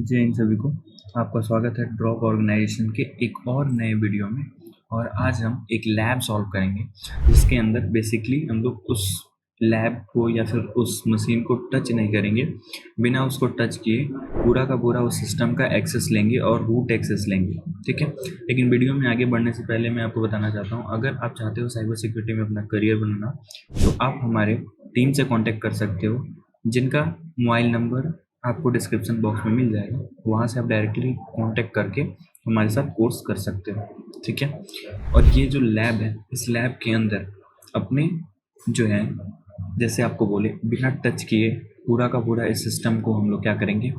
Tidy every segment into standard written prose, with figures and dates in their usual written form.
जय हिंद सभी को। आपका स्वागत है ड्रॉप ऑर्गेनाइजेशन के एक और नए वीडियो में। और आज हम एक लैब सॉल्व करेंगे जिसके अंदर बेसिकली हम लोग उस लैब को या फिर उस मशीन को टच नहीं करेंगे। बिना उसको टच किए पूरा का पूरा उस सिस्टम का एक्सेस लेंगे और रूट एक्सेस लेंगे, ठीक है। लेकिन वीडियो में आगे बढ़ने से पहले मैं आपको बताना चाहता हूँ, अगर आप चाहते हो साइबर सिक्योरिटी में अपना करियर बनाना तो आप हमारे टीम से कॉन्टेक्ट कर सकते हो, जिनका मोबाइल नंबर आपको डिस्क्रिप्शन बॉक्स में मिल जाएगा। वहाँ से आप डायरेक्टली कांटेक्ट करके हमारे साथ कोर्स कर सकते हो, ठीक है। और ये जो लैब है, इस लैब के अंदर अपने जो है, जैसे आपको बोले, बिना टच किए पूरा का पूरा इस सिस्टम को हम लोग क्या करेंगे,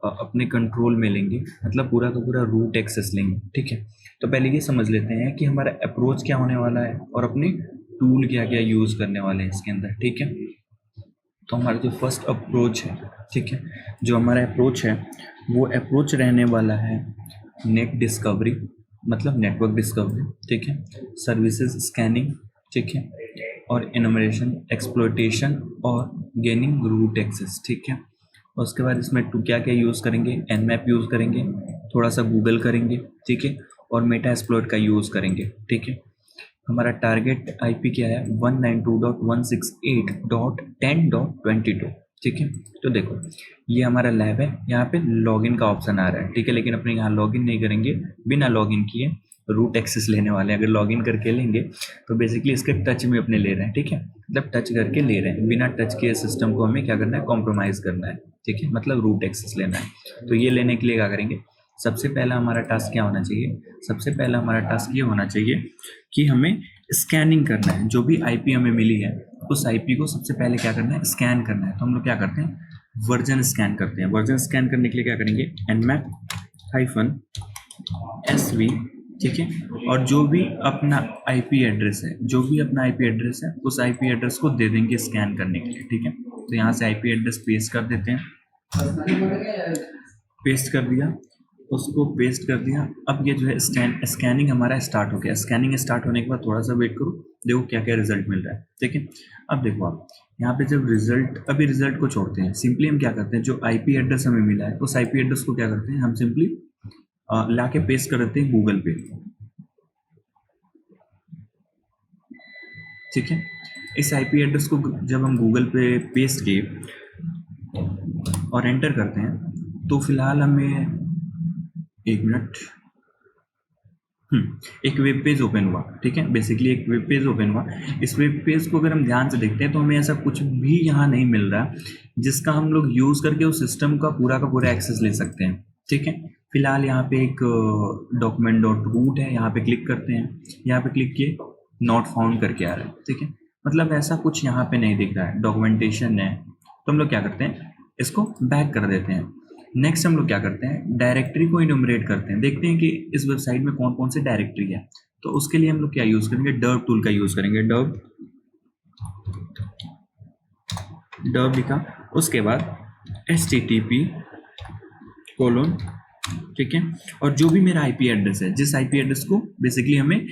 अपने कंट्रोल में लेंगे, मतलब पूरा का पूरा रूट एक्सेस लेंगे, ठीक है। तो पहले ये समझ लेते हैं कि हमारा अप्रोच क्या होने वाला है और अपने टूल क्या क्या यूज़ करने वाले हैं इसके अंदर, ठीक है। तो हमारा जो फर्स्ट अप्रोच है, ठीक है, जो हमारा अप्रोच है वो अप्रोच रहने वाला है नेट डिस्कवरी, मतलब नेटवर्क डिस्कवरी, ठीक है, सर्विसेज स्कैनिंग, ठीक है, और इनोमरेशन, एक्सप्लॉयटेशन और गेनिंग रूट एक्सेस, ठीक है। और उसके बाद इसमें क्या क्या यूज़ करेंगे, एनमैप यूज़ करेंगे, थोड़ा सा गूगल करेंगे, ठीक है, और मेटा एक्सप्लॉयट का यूज़ करेंगे, ठीक है। हमारा टारगेट आईपी क्या है, 192.168.10.22, ठीक है। तो देखो ये हमारा लैब है, यहाँ पे लॉगिन का ऑप्शन आ रहा है, ठीक है, लेकिन अपने यहाँ लॉगिन नहीं करेंगे, बिना लॉगिन किए रूट एक्सेस लेने वाले हैं। अगर लॉगिन करके लेंगे तो बेसिकली इसके टच में अपने ले रहे हैं, ठीक है, मतलब टच करके ले रहे हैं। बिना टच किए सिस्टम को हमें क्या करना है, कॉम्प्रोमाइज़ करना है, ठीक है, मतलब रूट एक्सेस लेना है। तो ये लेने के लिए क्या करेंगे, सबसे पहला हमारा टास्क क्या होना चाहिए, सबसे पहला हमारा टास्क ये होना चाहिए कि हमें स्कैनिंग करना है। जो भी आईपी हमें मिली है उस आईपी को सबसे पहले क्या करना है, स्कैन करना है। तो हम लोग क्या करते हैं, वर्जन स्कैन करते हैं। वर्जन स्कैन करने के लिए क्या करेंगे, nmap-sv, ठीक है, और जो भी अपना आईपी एड्रेस है, जो भी अपना आईपी एड्रेस है उस आईपी एड्रेस को दे देंगे स्कैन करने के लिए, ठीक है। तो यहाँ से आईपी एड्रेस पेस्ट कर देते हैं, पेस्ट कर दिया, उसको पेस्ट कर दिया। अब ये जो है स्कैनिंग हमारा स्टार्ट हो गया। स्कैनिंग स्टार्ट होने के बाद थोड़ा सा वेट करो, देखो क्या क्या रिजल्ट मिल रहा है, ठीक है। अब देखो आप यहाँ पे जब रिजल्ट, अभी रिजल्ट को छोड़ते हैं, सिंपली हम क्या करते हैं, जो आईपी एड्रेस हमें मिला है उस आईपी एड्रेस को क्या करते हैं, हम सिंपली ला के पेस्ट कर देते हैं गूगल पे, ठीक है। इस आईपी एड्रेस को जब हम गूगल पे पेस्ट किए और एंटर करते हैं तो फिलहाल हमें, एक मिनट, एक वेब पेज ओपन हुआ, ठीक है, बेसिकली एक वेब पेज ओपन हुआ। इस वेब पेज को अगर हम ध्यान से देखते हैं तो हमें ऐसा कुछ भी यहाँ नहीं मिल रहा जिसका हम लोग यूज़ करके उस सिस्टम का पूरा एक्सेस ले सकते हैं, ठीक है। फिलहाल यहाँ पे एक डॉक्यूमेंट डॉट रूट है, यहाँ पे क्लिक करते हैं, यहाँ पे क्लिक किए, नॉट फाउंड करके आ रहा है, ठीक है, मतलब ऐसा कुछ यहाँ पे नहीं दिख रहा है, डॉक्यूमेंटेशन है। तो हम लोग क्या करते हैं, इसको बैक कर देते हैं। नेक्स्ट हम लोग क्या करते हैं, डायरेक्टरी को इनोमरेट करते हैं, देखते हैं कि इस वेबसाइट में कौन कौन से डायरेक्टरी है। तो उसके लिए हम लोग क्या यूज़ करेंगे, डर्ब टूल का यूज़ करेंगे। डर्ब लिखा, उसके बाद http://, ठीक है, और जो भी मेरा आईपी एड्रेस है, जिस आईपी एड्रेस को बेसिकली हमें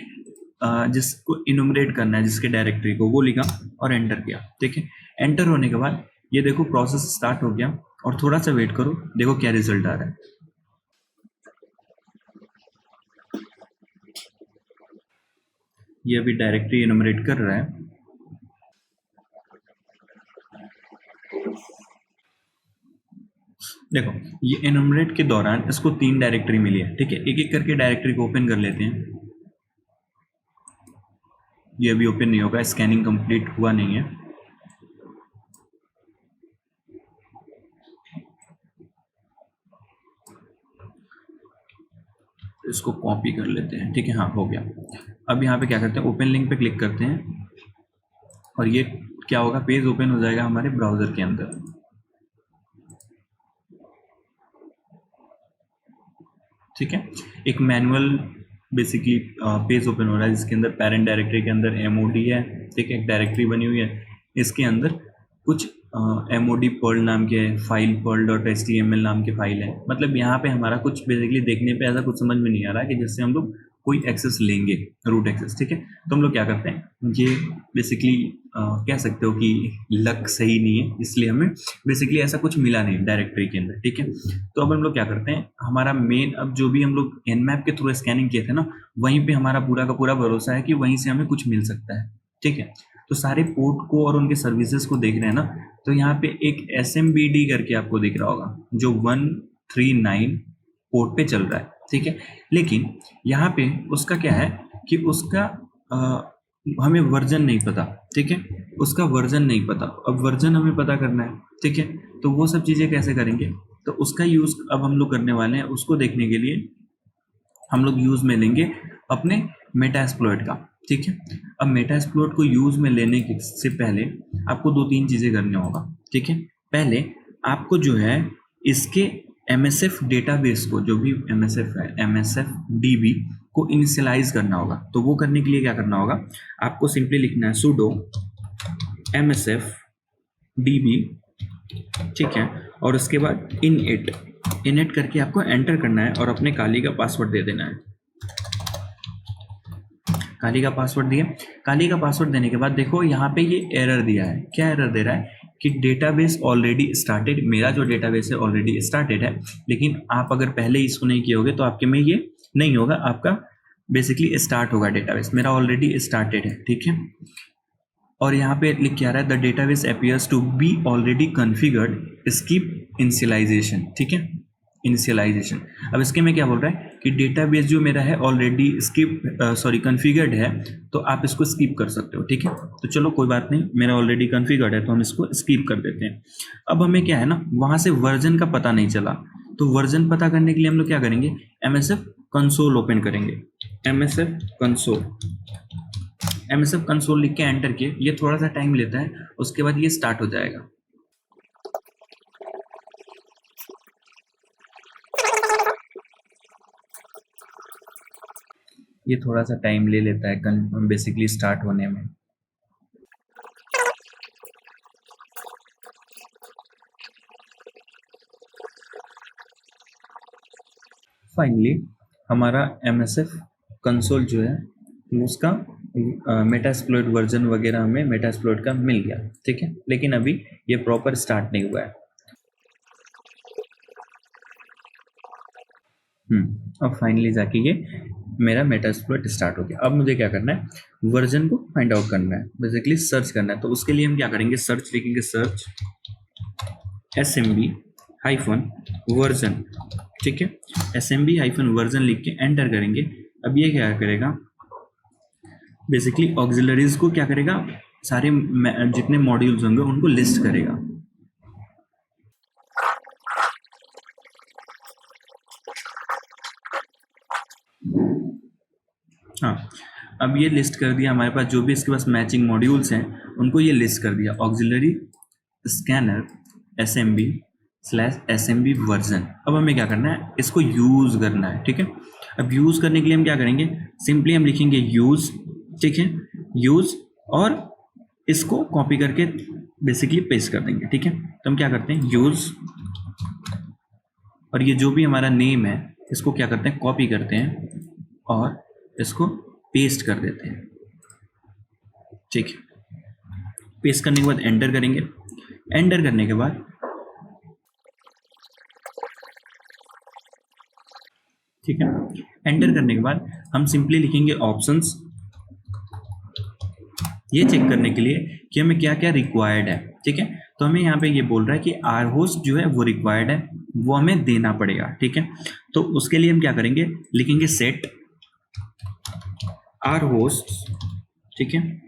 जिसको इनोमरेट करना है, जिसके डायरेक्टरी को, वो लिखा और एंटर किया, ठीक है। एंटर होने के बाद ये देखो प्रोसेस स्टार्ट हो गया, और थोड़ा सा वेट करो, देखो क्या रिजल्ट आ रहा है। ये अभी डायरेक्टरी इनोमरेट कर रहा है। देखो ये इनोमरेट के दौरान इसको 3 डायरेक्टरी मिली है, ठीक है। एक एक करके डायरेक्टरी को ओपन कर लेते हैं। ये अभी ओपन नहीं होगा, स्कैनिंग कंप्लीट हुआ नहीं है। इसको कॉपी कर लेते हैं, ठीक है, हाँ हो गया। अब यहाँ पे क्या करते हैं, ओपन लिंक पे क्लिक करते हैं, और ये क्या होगा, पेज ओपन हो जाएगा हमारे ब्राउजर के अंदर, ठीक है। एक मैनुअल बेसिकली पेज ओपन हो रहा है, जिसके अंदर पेरेंट डायरेक्टरी के अंदर MOD है, ठीक है, एक डायरेक्टरी बनी हुई है, इसके अंदर कुछ MOD पर्ल नाम के फाइल, perl.html नाम के फाइल है। मतलब यहाँ पे हमारा कुछ बेसिकली देखने पे ऐसा कुछ समझ में नहीं आ रहा है कि जिससे हम लोग कोई एक्सेस लेंगे, रूट एक्सेस, ठीक है। तो हम लोग क्या करते हैं, ये बेसिकली कह सकते हो कि लक सही नहीं है, इसलिए हमें बेसिकली ऐसा कुछ मिला नहीं डायरेक्टरी के अंदर, ठीक है। तो अब हम लोग क्या करते हैं, हमारा मेन, अब जो भी हम लोग एनमैप के थ्रू स्कैनिंग किए थे ना, वहीं पे हमारा पूरा का पूरा भरोसा है कि वहीं से हमें कुछ मिल सकता है, ठीक है। तो सारे पोर्ट को और उनके सर्विसेज को देख रहे हैं ना, तो यहाँ पे एक SMBD करके आपको दिख रहा होगा, जो 139 पोर्ट पे चल रहा है, ठीक है। लेकिन यहाँ पे उसका क्या है कि उसका हमें वर्जन नहीं पता, ठीक है, उसका वर्जन नहीं पता। अब वर्जन हमें पता करना है, ठीक है। तो वो सब चीज़ें कैसे करेंगे, तो उसका यूज़ अब हम लोग करने वाले हैं। उसको देखने के लिए हम लोग यूज़ में लेंगे अपने मेटास्प्लॉइट का, ठीक है। अब मेटास्प्लॉइट को यूज़ में लेने से पहले आपको 2-3 चीज़ें करने होगा, ठीक है। पहले आपको जो है इसके MSF डेटाबेस को, जो भी MSF है, MSF DB को इनिशियलाइज करना होगा। तो वो करने के लिए क्या करना होगा, आपको सिंपली लिखना है sudo MSF DB, ठीक है, और उसके बाद init करके आपको एंटर करना है और अपने काली का पासवर्ड दे देना है। काली का पासवर्ड दिया, काली का पासवर्ड देने के बाद देखो यहाँ पे ये एरर दिया है। क्या एरर दे रहा है कि डेटाबेस ऑलरेडी स्टार्टेड। मेरा जो डेटाबेस है ऑलरेडी स्टार्टेड है, लेकिन आप अगर पहले इसको नहीं किए होगे तो आपके में ये नहीं होगा, आपका बेसिकली स्टार्ट होगा डेटाबेस। मेरा ऑलरेडी स्टार्टेड है, ठीक है। और यहाँ पे लिख के आ रहा है the database appears to be already configured, skip initialisation, ठीक है, इनिशियलाइजेशन। अब इसके में क्या बोल रहा है कि डेटाबेस जो मेरा है ऑलरेडी कॉन्फ़िगर्ड है, तो आप इसको स्किप कर सकते हो, ठीक है। तो चलो कोई बात नहीं, मेरा ऑलरेडी कॉन्फ़िगर्ड है तो हम इसको स्किप कर देते हैं। अब हमें क्या है ना, वहाँ से वर्जन का पता नहीं चला, तो वर्जन पता करने के लिए हम लोग क्या करेंगे, MSF कंसोल ओपन करेंगे। MSF कंसोल लिख के एंटर किए, ये थोड़ा सा टाइम लेता है, उसके बाद ये स्टार्ट हो जाएगा। ये थोड़ा सा टाइम ले लेता है बेसिकली स्टार्ट होने में। फाइनली हमारा MSF कंसोल जो है उसका मेटास्प्लॉइट वर्जन वगैरह हमें मेटास्प्लॉइट का मिल गया, ठीक है। लेकिन अभी ये प्रॉपर स्टार्ट नहीं हुआ है। अब फाइनली जाके ये मेरा मेटास्प्लॉइट स्टार्ट हो गया। अब मुझे क्या करना है, वर्जन को फाइंड आउट करना है, बेसिकली सर्च करना है। तो उसके लिए हम क्या करेंगे, सर्च लिखेंगे, सर्च SMB-वर्जन, ठीक है, SMB-वर्जन लिख के एंटर करेंगे। अब ये क्या करेगा, बेसिकली ऑक्सिलरीज को क्या करेगा, सारे जितने मॉड्यूल्स होंगे उनको लिस्ट करेगा। हाँ, अब ये लिस्ट कर दिया हमारे पास, जो भी इसके पास मैचिंग मॉड्यूल्स हैं उनको ये लिस्ट कर दिया, ऑक्सिलरी स्कैनर SMB/SMB वर्जन। अब हमें क्या करना है, इसको यूज़ करना है, ठीक है। अब यूज़ करने के लिए हम क्या करेंगे, सिंपली हम लिखेंगे यूज़, ठीक है, यूज़, और इसको कॉपी करके बेसिकली पेस्ट कर देंगे, ठीक है। तो हम क्या करते हैं, यूज़, और ये जो भी हमारा नेम है इसको क्या करते हैं, कॉपी करते हैं और इसको पेस्ट कर देते हैं, ठीक है। पेस्ट करने के बाद एंटर करेंगे। एंटर करने के बाद ठीक है, एंटर करने के बाद हम सिंपली लिखेंगे ऑप्शंस, ये चेक करने के लिए कि हमें क्या क्या रिक्वायर्ड है, ठीक है। तो हमें यहाँ पे ये बोल रहा है कि आर होस्ट जो है वो रिक्वायर्ड है, वो हमें देना पड़ेगा, ठीक है। तो उसके लिए हम क्या करेंगे, लिखेंगे सेट आर होस्ट, ठीक है,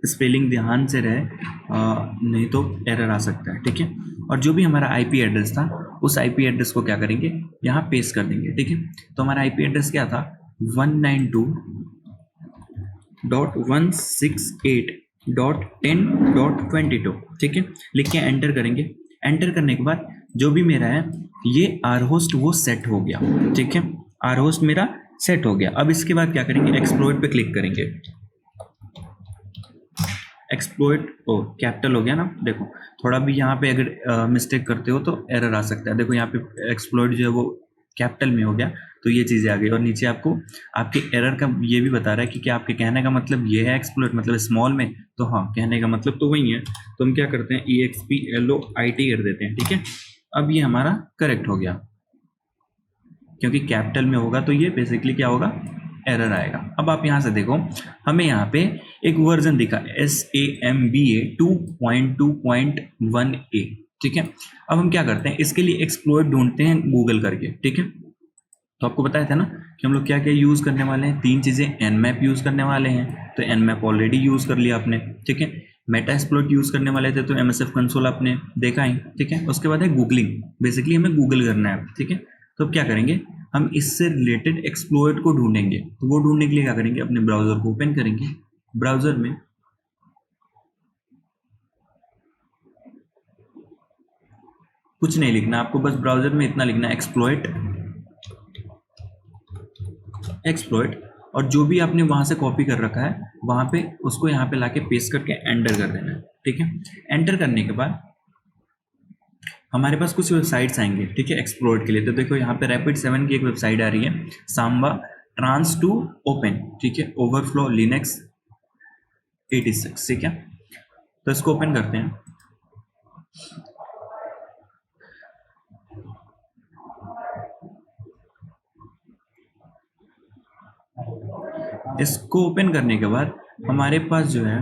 स्पेलिंग ध्यान से रहे, नहीं तो एरर आ सकता है, ठीक है। और जो भी हमारा IP एड्रेस था उस IP एड्रेस को क्या करेंगे, यहाँ पेस्ट कर देंगे, ठीक है। तो हमारा IP एड्रेस क्या था, 192.168.10.22, ठीक है। लिख के एंटर करेंगे। एंटर करने के बाद जो भी मेरा है ये आर होस्ट वो सेट हो गया, ठीक है, आर होस्ट मेरा सेट हो गया। अब इसके बाद क्या करेंगे, एक्सप्लोइट पे क्लिक करेंगे। एक्सप्लोइट कैपिटल हो गया ना, देखो थोड़ा भी यहाँ पे अगर मिस्टेक करते हो तो एरर आ सकता है। देखो यहाँ पे एक्सप्लोइट जो है वो कैपिटल में हो गया, तो ये चीज़ें आ गई। और नीचे आपको आपके एरर का ये भी बता रहा है कि क्या आपके कहने का मतलब ये है एक्सप्लोइट मतलब स्मॉल में, तो हाँ कहने का मतलब तो वही है। तो हम क्या करते हैं EXPLOIT कर देते हैं, ठीक है। अब ये हमारा करेक्ट हो गया, क्योंकि कैपिटल में होगा तो ये बेसिकली क्या होगा, एरर आएगा। अब आप यहाँ से देखो, हमें यहाँ पे एक वर्जन दिखा SAMBA 2.2.1a, ठीक है। अब हम क्या करते हैं, इसके लिए एक्सप्लोइट ढूंढते हैं गूगल करके, ठीक है। तो आपको बताया था ना कि हम लोग क्या क्या यूज़ करने वाले हैं, तीन चीज़ें। nmap यूज़ करने वाले हैं, तो nmap ऑलरेडी यूज़ कर लिया आपने, ठीक है। मेटा एक्सप्लोइट यूज़ करने वाले थे, तो MSF कंसोल आपने देखा ही, ठीक है। उसके बाद है गूगलिंग, बेसिकली हमें गूगल करना है, ठीक है। तो अब क्या करेंगे, हम इससे रिलेटेड एक्सप्लोइट को ढूंढेंगे। तो वो ढूंढने के लिए क्या करेंगे, अपने ब्राउजर को ओपन करेंगे। ब्राउजर में कुछ नहीं लिखना आपको, बस ब्राउजर में इतना लिखना, एक्सप्लोइट, और जो भी आपने वहां से कॉपी कर रखा है वहां पे उसको यहाँ पे लाके पेस्ट करके एंटर कर देना है, ठीक है। एंटर करने के बाद हमारे पास कुछ वेबसाइट्स आएंगे, ठीक है, एक्सप्लोर के लिए। तो देखो यहाँ पे Rapid7 की एक वेबसाइट आ रही है, सांबा ट्रांस टू ओपन, ठीक है, ओवरफ्लो लिनक्स 86, ठीक है। तो इसको ओपन करते हैं। इसको ओपन करने के बाद हमारे पास जो है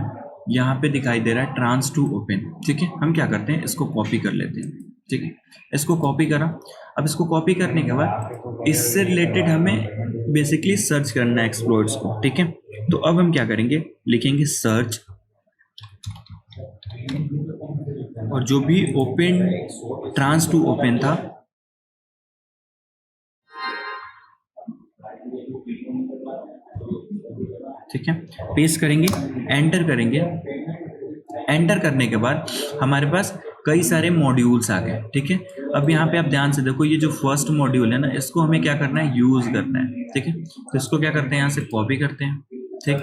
यहाँ पे दिखाई दे रहा है ट्रांस टू ओपन, ठीक है। हम क्या करते हैं, इसको कॉपी कर लेते हैं, ठीक है। इसको कॉपी करा। अब इसको कॉपी करने के बाद इससे रिलेटेड हमें बेसिकली सर्च करना है एक्सप्लोइट्स को, ठीक है। तो अब हम क्या करेंगे, लिखेंगे सर्च, और जो भी ओपन ट्रांस टू ओपन था ठीक है, पेस्ट करेंगे, एंटर करेंगे। एंटर करने के बाद हमारे पास कई सारे मॉड्यूल्स आ गए, ठीक है। अब यहाँ पे आप ध्यान से देखो, ये जो फर्स्ट मॉड्यूल है ना, इसको हमें क्या करना है, यूज करना है, ठीक है। तो इसको क्या करते हैं, यहाँ से कॉपी करते हैं, ठीक।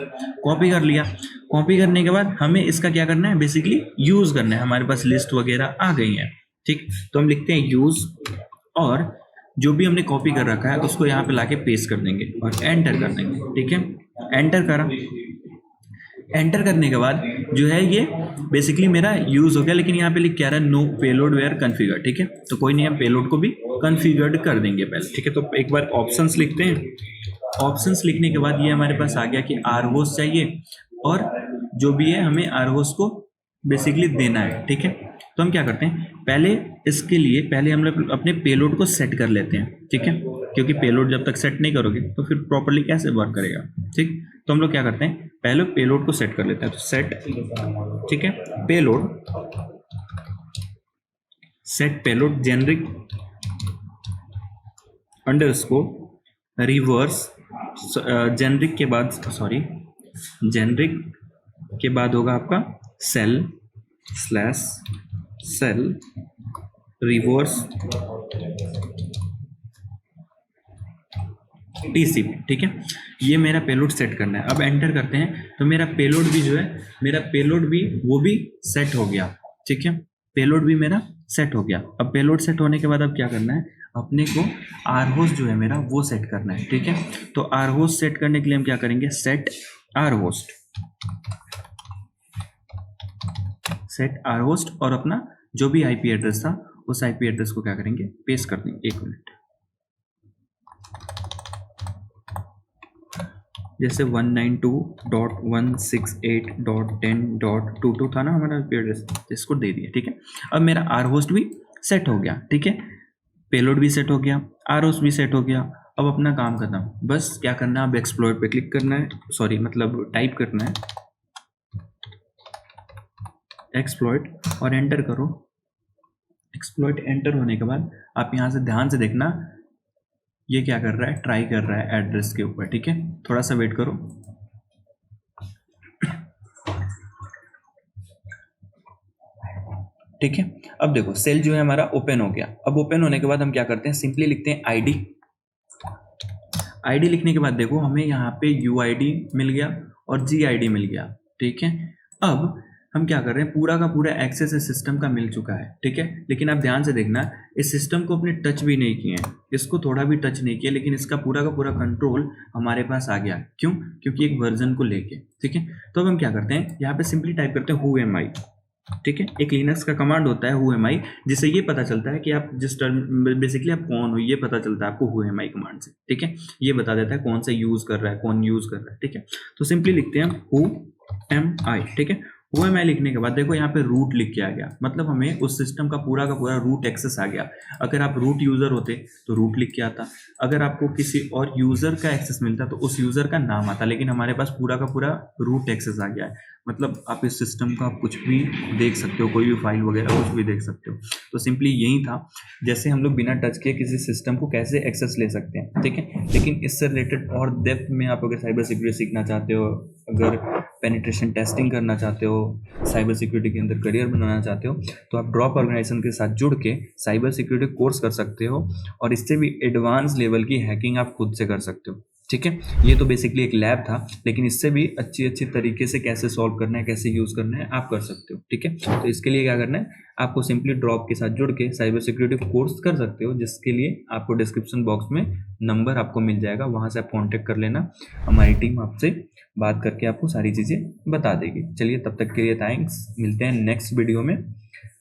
कॉपी कर लिया। कॉपी करने के बाद हमें इसका क्या करना है, बेसिकली यूज करना है। हमारे पास लिस्ट वगैरह आ गई है, ठीक। तो हम लिखते हैं यूज, और जो भी हमने कॉपी कर रखा है उसको यहाँ पे लाके पेस्ट कर देंगे और एंटर कर देंगे, ठीक है। एंटर करा। एंटर करने के बाद जो है ये बेसिकली मेरा यूज हो गया, लेकिन यहाँ पे लिख क्या रहा है, नो पेलोड वेयर कन्फिगर, ठीक है। तो कोई नहीं, हम पेलोड को भी कन्फिगर्ड कर देंगे पहले, ठीक है। तो एक बार ऑप्शंस लिखते हैं। ऑप्शंस लिखने के बाद ये हमारे पास आ गया कि rhost चाहिए, और जो भी है हमें rhost को बेसिकली देना है, ठीक है। तो हम क्या करते हैं, पहले इसके लिए पहले हम लोग अपने पेलोड को सेट कर लेते हैं, ठीक है। क्योंकि पेलोड जब तक सेट नहीं करोगे तो फिर प्रॉपर्ली कैसे वर्क करेगा, ठीक। तो हम लोग क्या करते हैं, पहले पेलोड को सेट कर लेते हैं। तो सेट, ठीक है, payload, set payload generic underscore reverse, generic के बाद, सॉरी, जेनरिक के बाद होगा आपका shell slash shell reverse TCP, ठीक है। ये मेरा पेलोड सेट करना है। अब एंटर करते हैं, तो मेरा पेलोड भी जो है, मेरा पेलोड भी वो भी सेट हो गया, ठीक है। पेलोड भी मेरा सेट हो गया। अब पेलोड सेट होने के बाद अब क्या करना है, अपने को rhost जो है मेरा वो सेट करना है, ठीक है। तो rhost सेट करने के लिए हम क्या करेंगे, सेट rhost, सेट rhost, और अपना जो भी IP एड्रेस था उस IP एड्रेस को क्या करेंगे, पेस्ट कर देंगे। 1 मिनट, जैसे 192.168.10.22 था ना हमारा IP एड्रेस, इसको दे दिया, ठीक है। अब मेरा rhost भी सेट हो गया, ठीक है। पेलोड भी सेट हो गया, rhost भी सेट हो गया। अब अपना काम खत्म, बस क्या करना है, अब एक्सप्लोर पे क्लिक करना है, सॉरी मतलब टाइप करना है एक्सप्लॉइट और एंटर करो। एक्सप्लॉइट एंटर होने के बाद आप यहाँ से ध्यान से देखना, ये क्या कर रहा है, ट्राई कर रहा है एड्रेस के ऊपर, ठीक है। थोड़ा सा वेट करो। ठीक है, अब देखो सेल जो है हमारा ओपन हो गया। अब ओपन होने के बाद हम क्या करते हैं, सिंपली लिखते हैं आईडी। आईडी लिखने के बाद देखो हमें यहाँ पे UID मिल गया और GID मिल गया, ठीक है। अब हम क्या कर रहे हैं, पूरा का पूरा एक्सेस इस सिस्टम का मिल चुका है, ठीक है। लेकिन आप ध्यान से देखना, इस सिस्टम को अपने टच भी नहीं किए हैं, इसको थोड़ा भी टच नहीं किया, लेकिन इसका पूरा का पूरा कंट्रोल हमारे पास आ गया। क्यों? क्योंकि एक वर्जन को लेके, ठीक है। तो अब हम क्या करते हैं, यहाँ पे सिंपली टाइप करते हैं हु एम आई, ठीक है। एक लिनक्स का कमांड होता है हु एम आई, जिससे ये पता चलता है कि आप जिस टर्म बेसिकली आप कौन हो, ये पता चलता है आपको हु एम आई कमांड से, ठीक है। ये बता देता है कौन सा यूज कर रहा है, कौन यूज कर रहा है, ठीक है। तो सिंपली लिखते हैं हु एम आई, ठीक है। हु एम आई लिखने के बाद देखो यहाँ पे रूट लिख के आ गया, मतलब हमें उस सिस्टम का पूरा रूट एक्सेस आ गया। अगर आप रूट यूजर होते तो रूट लिख के आता, अगर आपको किसी और यूजर का एक्सेस मिलता तो उस यूजर का नाम आता, लेकिन हमारे पास पूरा का पूरा रूट एक्सेस आ गया है। मतलब आप इस सिस्टम का कुछ भी देख सकते हो, कोई भी फाइल वगैरह कुछ भी देख सकते हो। तो सिंपली यही था, जैसे हम लोग बिना टच किए किसी सिस्टम को कैसे एक्सेस ले सकते हैं, ठीक है। लेकिन इससे रिलेटेड और डेप्थ में आप अगर साइबर सिक्योरिटी सीखना चाहते हो, अगर पेनिट्रेशन टेस्टिंग करना चाहते हो, साइबर सिक्योरिटी के अंदर करियर बनाना चाहते हो, तो आप ड्रॉप ऑर्गेनाइजेशन के साथ जुड़ के साइबर सिक्योरिटी कोर्स कर सकते हो, और इससे भी एडवांस लेवल की हैकिंग आप खुद से कर सकते हो, ठीक है। ये तो बेसिकली एक लैब था, लेकिन इससे भी अच्छी तरीके से कैसे सॉल्व करना है, कैसे यूज करना है, आप कर सकते हो, ठीक है। तो इसके लिए क्या करना है, आपको सिंपली ड्रॉप के साथ जुड़ के साइबर सिक्योरिटी कोर्स कर सकते हो, जिसके लिए आपको डिस्क्रिप्शन बॉक्स में नंबर आपको मिल जाएगा, वहां से आप कॉन्टेक्ट कर लेना। हमारी टीम आपसे बात करके आपको सारी चीजें बता देगी। चलिए, तब तक के लिए थैंक्स, मिलते हैं नेक्स्ट वीडियो में।